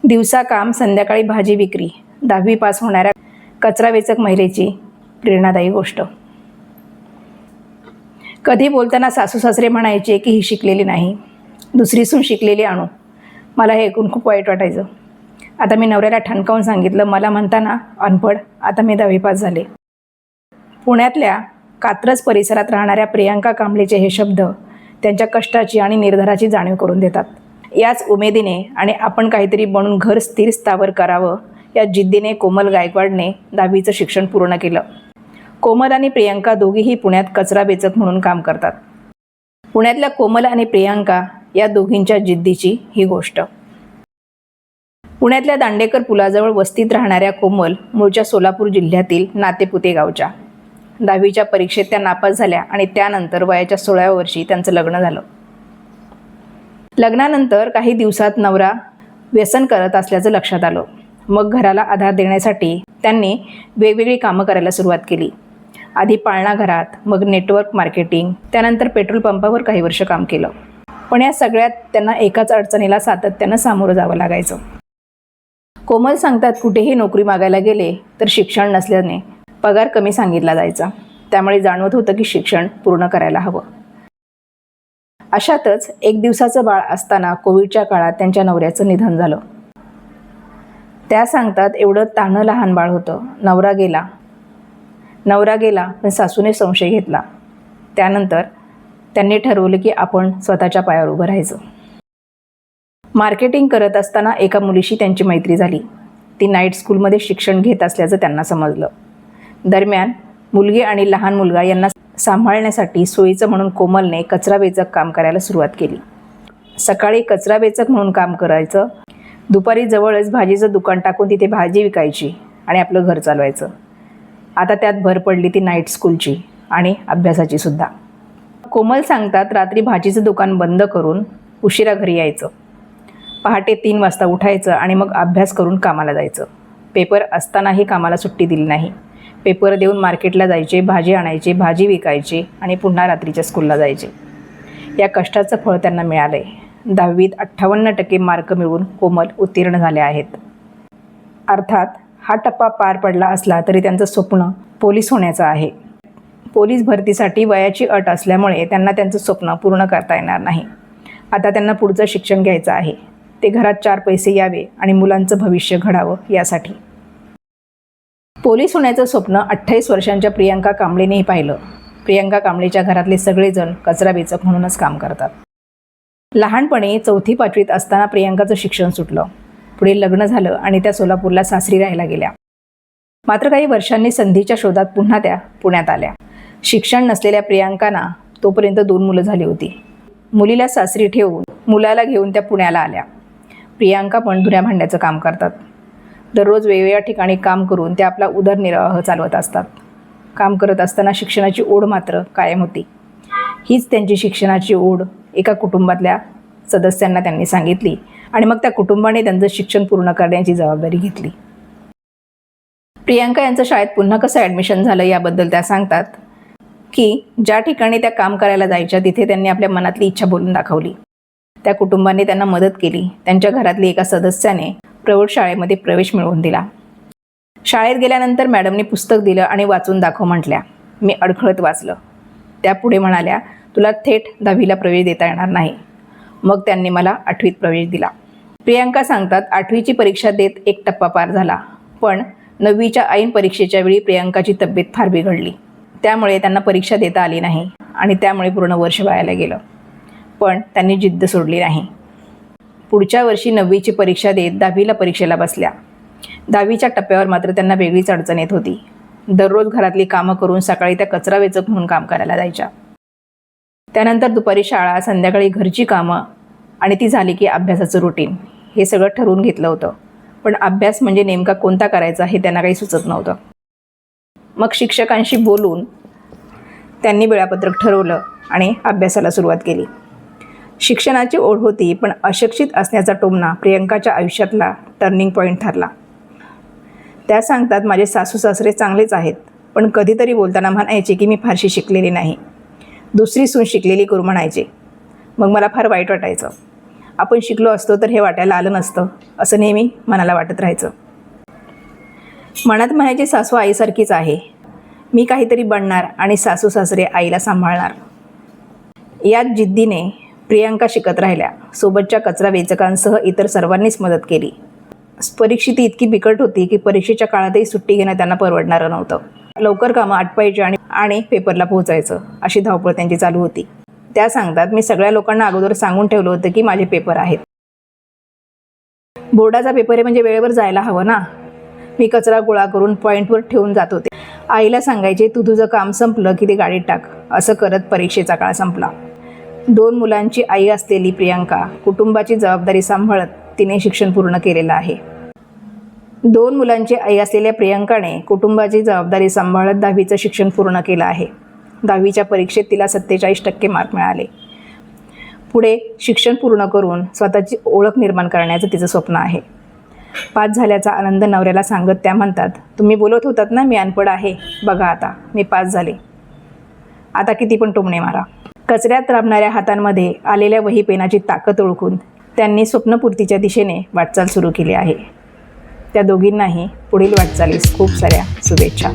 दिवसा काम, संध्याकाळी भाजी विक्री, 10वी पास होणाऱ्या कचरा वेचक महिलेची प्रेरणादायी गोष्ट. कधी बोलताना सासू सासरे म्हणायचे की ही शिकलेली नाही, दुसरी सून शिकलेली आणू. मला हे ऐकून खूप वाईट वाटायचं. आता मी नवऱ्याला ठणकावून सांगितलं, मला म्हणताना अनपढ, आता मी 10वी पास झाले. पुण्यातल्या कात्रज परिसरात राहणाऱ्या प्रियांका कांबळेचे हे शब्द त्यांच्या कष्टाची आणि निर्धाराची जाणीव करून देतात. याच उमेदीने आणि आपण काहीतरी बनून घर स्थिर स्थावर करावं या जिद्दीने कोमल गायकवाडने 10वीचं शिक्षण पूर्ण केलं. कोमल आणि प्रियांका दोघीही पुण्यात कचरा वेचक म्हणून काम करतात. पुण्यातल्या कोमल आणि प्रियांका या दोघींच्या जिद्दीची ही गोष्ट. पुण्यातल्या दांडेकर पुलाजवळ वस्तीत राहणाऱ्या कोमल मूळच्या सोलापूर जिल्ह्यातील नातेपुते गावच्या. 10वीच्या परीक्षेत त्या नापास झाल्या आणि त्यानंतर वयाच्या 16व्या वर्षी त्यांचं लग्न झालं. लग्नानंतर काही दिवसात नवरा व्यसन करत असल्याचं लक्षात आलं. मग घराला आधार देण्यासाठी त्यांनी वेगवेगळी कामं करायला सुरुवात केली. आधी पाळणा घरात, मग नेटवर्क मार्केटिंग, त्यानंतर पेट्रोल पंपावर काही वर्ष काम केलं. पण या सगळ्यात त्यांना एकाच अडचणीला सातत्यानं सामोरं जावं लागायचं. कोमल सांगतात, कुठेही नोकरी मागायला गेले तर शिक्षण नसल्याने पगार कमी सांगितला जायचा. त्यामुळे जाणवत होतं की शिक्षण पूर्ण करायला हवं. अशातच एक दिवसाचं बाळ असताना कोविडच्या काळात त्यांच्या नवऱ्याचं निधन झालं. त्या सांगतात, एवढं तान्हं लहान बाळ होतं. नवरा गेला पण सासूने संशय घेतला. त्यानंतर त्यांनी ठरवलं की आपण स्वतःच्या पायावर उभं राहायचं. मार्केटिंग करत असताना एका मुलीशी त्यांची मैत्री झाली. ती नाईट स्कूलमध्ये शिक्षण घेत असल्याचं त्यांना समजलं. दरम्यान मुलगी आणि लहान मुलगा यांना सांभाळण्यासाठी सोयीचं म्हणून कोमलने कचरा वेचक काम करायला सुरुवात केली. सकाळी कचरा वेचक म्हणून काम करायचं, दुपारी जवळच भाजीचं दुकान टाकून तिथे भाजी विकायची आणि आपलं घर चालवायचं. आता त्यात भर पडली ती नाईट स्कूलची आणि अभ्यासाची सुद्धा. कोमल सांगतात, रात्री भाजीचं दुकान बंद करून उशिरा घरी यायचं. पहाटे 3 वाजता उठायचं आणि मग अभ्यास करून कामाला जायचं. पेपर असतानाही कामाला सुट्टी दिली नाही. पेपर देऊन मार्केटला जायचे, भाजी आणायचे, भाजी विकायचे आणि पुन्हा रात्रीच्या स्कूलला जायचे. या कष्टाचं फळ त्यांना मिळालं आहे. 10वीत 58% मार्क मिळवून कोमल उत्तीर्ण झाल्या आहेत. अर्थात हा टप्पा पार पडला असला तरी त्यांचं स्वप्न पोलीस होण्याचं आहे. पोलीस भरतीसाठी वयाची अट असल्यामुळे त्यांना त्यांचं स्वप्न पूर्ण करता येणार नाही. आता त्यांना पुढचं शिक्षण घ्यायचं आहे. ते घरात 4 पैसे यावे आणि मुलांचं भविष्य घडावं यासाठी. पोलीस होण्याचं स्वप्न 28 वर्षांच्या प्रियांका कांबळेनेही पाहिलं. प्रियांका कांबळेच्या घरातले सगळेजण कचरा वेचक म्हणूनच काम करतात. लहानपणी 4थी-5वीत असताना प्रियांकाचं शिक्षण सुटलं. पुढे लग्न झालं आणि त्या सोलापूरला सासरी राहायला गेल्या. मात्र काही वर्षांनी संधीच्या शोधात पुन्हा त्या पुण्यात आल्या. शिक्षण नसलेल्या प्रियांकांना तोपर्यंत 2 मुलं झाली होती. मुलीला सासरी ठेवून मुलाला घेऊन त्या पुण्याला आल्या. प्रियांका पण धुण्या भांड्याचं काम करतात. दररोज वेगवेगळ्या ठिकाणी काम करून त्या आपला उदरनिर्वाह चालवत असतात. काम करत असताना शिक्षणाची ओढ मात्र कायम होती. हीच त्यांची शिक्षणाची ओढ एका कुटुंबातल्या सदस्यांना त्यांनी सांगितली आणि मग त्या कुटुंबाने त्यांचं शिक्षण पूर्ण करण्याची जबाबदारी घेतली. प्रियांका यांचं शाळेत पुन्हा कसं ॲडमिशन झालं याबद्दल त्या सांगतात की ज्या ठिकाणी त्या काम करायला जायच्या तिथे त्यांनी आपल्या मनातली इच्छा बोलून दाखवली. त्या कुटुंबाने त्यांना मदत केली. त्यांच्या घरातली एका सदस्याने प्रौढशाळेमध्ये प्रवेश मिळवून दिला. शाळेत गेल्यानंतर मॅडमने पुस्तक दिलं आणि वाचून दाखव म्हटल्या. मी अडखळत वाचलं. त्या पुढे म्हणाल्या, तुला थेट 10वीला प्रवेश देता येणार नाही. मग त्यांनी मला 8वीत प्रवेश दिला. प्रियांका सांगतात, 8वीची परीक्षा देत एक टप्पा पार झाला. पण 9वीच्या ऐन परीक्षेच्या वेळी प्रियांकाची तब्येत फार बिघडली. त्यामुळे त्यांना परीक्षा देता आली नाही आणि त्यामुळे पूर्ण वर्ष वायाला गेलं. पण त्यांनी जिद्द सोडली नाही. पुढच्या वर्षी 9वीची परीक्षा देत 10वीला परीक्षेला बसल्या. 10वीच्या टप्प्यावर मात्र त्यांना वेगळीच अडचण येत होती. दररोज घरातली कामं करून सकाळी त्या कचरा वेचक म्हणून काम करायला जायच्या. त्यानंतर दुपारी शाळा, संध्याकाळी घरची कामं आणि ती झाली की अभ्यासाचं रुटीन. हे सगळं ठरवून घेतलं होतं. पण अभ्यास म्हणजे नेमका कोणता करायचा हे त्यांना काही सुचत नव्हतं. मग शिक्षकांशी बोलून त्यांनी वेळापत्रक ठरवलं आणि अभ्यासाला सुरुवात केली. शिक्षणाची ओढ होती, पण अशिक्षित असण्याचा टोमणा प्रियांकाच्या आयुष्यातला टर्निंग पॉईंट ठरला. त्या सांगतात, माझे सासू सासरे चांगलेच आहेत, पण कधीतरी बोलताना म्हणायचे की मी फारशी शिकलेली नाही. दुसरी सून शिकलेली करू म्हणायचे. मग मला फार वाईट वाटायचं. आपण शिकलो असतो तर हे वाटायला आलं नसतं, असं नेहमी मनाला वाटत राहायचं. मनात म्हणायची सासू आईसारखीच आहे. मी काहीतरी बनणार आणि सासू सासरे आईला सांभाळणार. याच जिद्दीने प्रियांका शिकत राहिल्या. सोबतच्या कचरा वेचकांसह इतर सर्वांनीच मदत केली. परिस्थिती इतकी बिकट होती की परीक्षेच्या काळातही सुट्टी घेणं त्यांना परवडणारं नव्हतं. लवकर कामं आटपायची आणि पेपरला पोहोचायचं अशी धावपळ त्यांची चालू होती. त्या सांगतात, मी सगळ्या लोकांना अगोदर सांगून ठेवलं होतं की माझे पेपर आहेत. बोर्डाचा पेपर आहे म्हणजे वेळेवर जायला हवं ना. मी कचरा गोळा करून पॉईंटवर ठेवून जात होते. आईला सांगायचे, तू तुझं काम संपलं की ते गाडीत टाक. असं करत परीक्षेचा काळ संपला. 2 मुलांची आई असलेली प्रियांका कुटुंबाची जबाबदारी सांभाळत तिने शिक्षण पूर्ण केलेलं आहे. 2 मुलांची आई असलेल्या प्रियांकाने कुटुंबाची जबाबदारी सांभाळत 10वीचं शिक्षण पूर्ण केलं आहे. 10वीच्या परीक्षेत तिला 47% मार्क मिळाले. पुढे शिक्षण पूर्ण करून स्वतःची ओळख निर्माण करण्याचं तिचं स्वप्न आहे. पास झाल्याचा आनंद नवऱ्याला सांगत त्या म्हणतात, तुम्ही बोलत होतात ना मी अनपढ आहे, बघा आता मी पास झाले. आता किती पण टोमणे मारा. कचऱ्यात राबणाऱ्या हातांमध्ये आलेल्या वही पेनाची ताकद ओळखून त्यांनी स्वप्नपूर्तीच्या दिशेने वाटचाल सुरू केली आहे. त्या दोघींनाही पुढील वाटचालीस खूप साऱ्या शुभेच्छा.